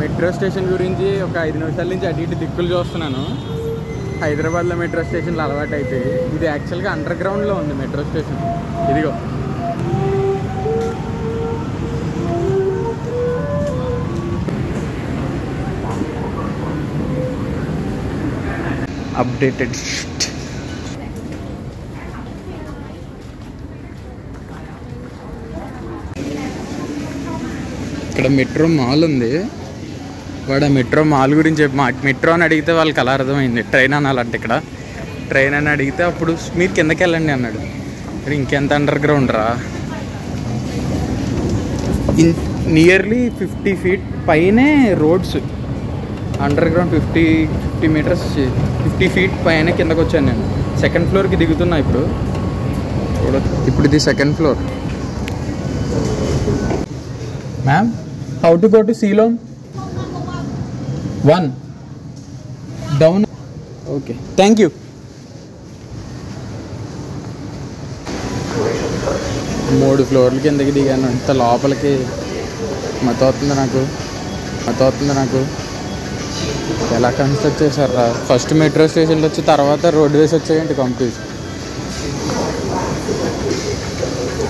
Metro station గురించి ఒక 5 నిమిషాల నుంచి అటు ఇటు దిక్కులు చూస్తున్నాను. హైదరాబాద్లో మెట్రో స్టేషన్లు అలవాటు అయితే ఇది యాక్చువల్గా అండర్ గ్రౌండ్లో ఉంది మెట్రో స్టేషన్. ఇదిగో అప్డేటెడ్ షిఫ్ట్. ఇక్కడ మెట్రో మాల్ ఉంది. వాడు ఆ మెట్రో మాల్ గురించి మెట్రో అని అడిగితే వాళ్ళకి అలా అర్థమైంది. ట్రైన్ అనాలంటే ఇక్కడ ట్రైన్ అని అడిగితే అప్పుడు మీరు కిందకి వెళ్ళండి అన్నాడు. ఇంకెంత అండర్ గ్రౌండ్ రా, నియర్లీ 50 feet పైనే roads. Under ground 50 meters 50 feet పైన కిందకు వచ్చాను నేను. సెకండ్ ఫ్లోర్కి దిగుతున్నా ఇప్పుడు. ఇది second floor. Ma'am, how to go to coelom? 1 down. Okay, thank you. మూడు ఫ్లోర్లు కిందకి దిగాను. అంత లోపలికి మతవుతుంది నాకు. ఎలా కన్స్ట్రక్ట్ చేశారా? ఫస్ట్ మెట్రో స్టేషన్లో వచ్చి తర్వాత రోడ్ వేసి వచ్చాయండి. కంప్లీట్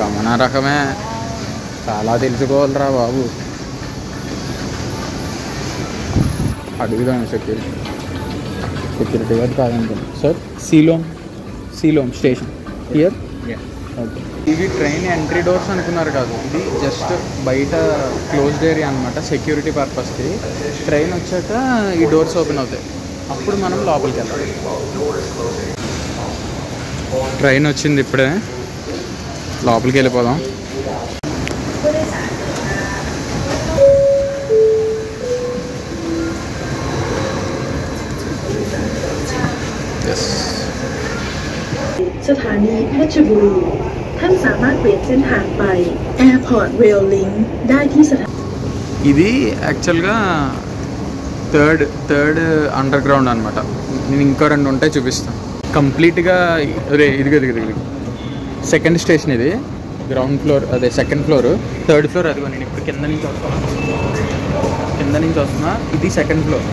గమన రకమే. చాలా తెలుసుకోవాలరా బాబు. అడుగుదాను సెక్యూరిటీ గార్డ్ కాదంటాను. Sir, Silom station here. Okay, ఇవి ట్రైన్ ఎంట్రీ డోర్స్ అనుకున్నారు కాదు, ఇది జస్ట్ బయట క్లోజ్డ్ ఏరియా అనమాట, సెక్యూరిటీ పర్పస్కి. ట్రైన్ వచ్చాక ఈ డోర్స్ ఓపెన్ అవుతాయి, అప్పుడు మనం లోపలికి వెళ్ళాలి. ట్రైన్ వచ్చింది ఇప్పుడే, లోపలికి వెళ్ళిపోదాం.สถานีเพชรบุรีท่านสามารถเปลี่ยนเส้นทางไป Airport Rail Link ได้ที่สถานี. ఇది యాక్చువల్గా థర్డ్ అండర్ గ్రౌండ్ అనమాట. నేను ఇంకో 2 ఉంటాయి, చూపిస్తాను. కంప్లీట్గా ఇది సెకండ్ స్టేషన్. ఇది గ్రౌండ్ ఫ్లోర్, అదే సెకండ్ ఫ్లోర్. థర్డ్ ఫ్లోర్ అదిగో. నేను ఇప్పుడు కింద నుంచి వస్తున్నా. ఇది సెకండ్ ఫ్లోర్,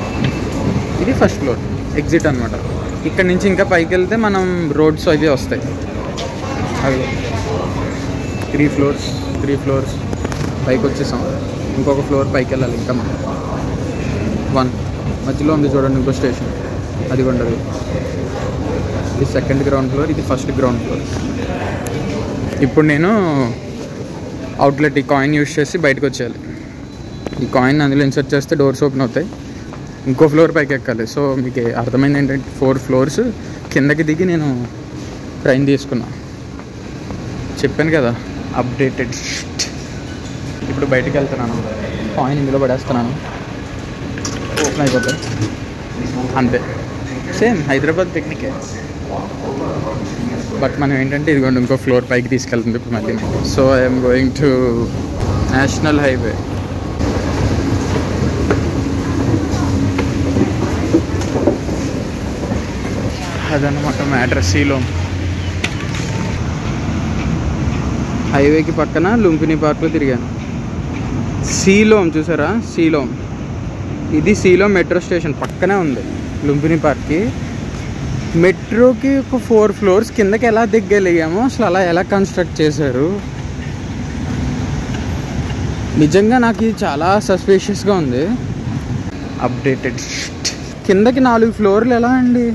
ఇది ఫస్ట్ ఫ్లోర్ ఎగ్జిట్ అనమాట. ఇక్కడ నుంచి ఇంకా పైకి వెళ్తే మనం రోడ్స్ అవి వస్తాయి. అవి 3 floors పైకి వచ్చేసాం. ఇంకొక ఫ్లోర్ పైకి వెళ్ళాలి ఇంకా మనం. 1 మధ్యలో ఉంది చూడండి ఇంకో స్టేషన్, అది ఉండదు. ఇది సెకండ్ గ్రౌండ్ ఫ్లోర్, ఇది ఫస్ట్ గ్రౌండ్ ఫ్లోర్. ఇప్పుడు నేను అవుట్లెట్ ఈ కాయిన్ యూజ్ చేసి బయటకు వచ్చేయాలి. ఈ కాయిన్ అందులో ఇన్సర్ట్ చేస్తే డోర్స్ ఓపెన్ అవుతాయి. ఇంకో ఫ్లోర్ పైకి ఎక్కాలి. సో మీకు అర్థమైంది ఏంటంటే 4 floors కిందకి దిగి నేను ట్రైన్ తీసుకున్నా. చెప్పాను కదా, అప్డేటెడ్ షిఫ్ట్. ఇప్పుడు బయటికి వెళ్తున్నాను, కాయిన్ ఇందులో పడేస్తున్నాను, ఓపెన్ అయిపోతాయి. అంతే, సేమ్ హైదరాబాద్ టెక్నికే. బట్ మనం ఏంటంటే ఇదిగోండి ఇంకో ఫ్లోర్ పైకి తీసుకెళ్తుంది ఇప్పుడు మళ్ళీ. So I'm going to national highway. అదనమాట మ్యాటర్. సీలోమ్ హైవేకి పక్కన లుంపిని పార్క్లో తిరిగాను. సీలోమ్ చూసారా, సీలోమ్. ఇది సీలోమ్ మెట్రో స్టేషన్ పక్కనే ఉంది లుంపిని పార్క్కి. మెట్రోకి ఒక 4 floors కిందకి ఎలా దిగ్గలిగామో అసలు అలా ఎలా కన్స్ట్రక్ట్ చేశారు. నిజంగా నాకు ఇది చాలా సస్పిషియస్గా ఉంది. అప్డేటెడ్ కిందకి 4 floors ఎలా అండి?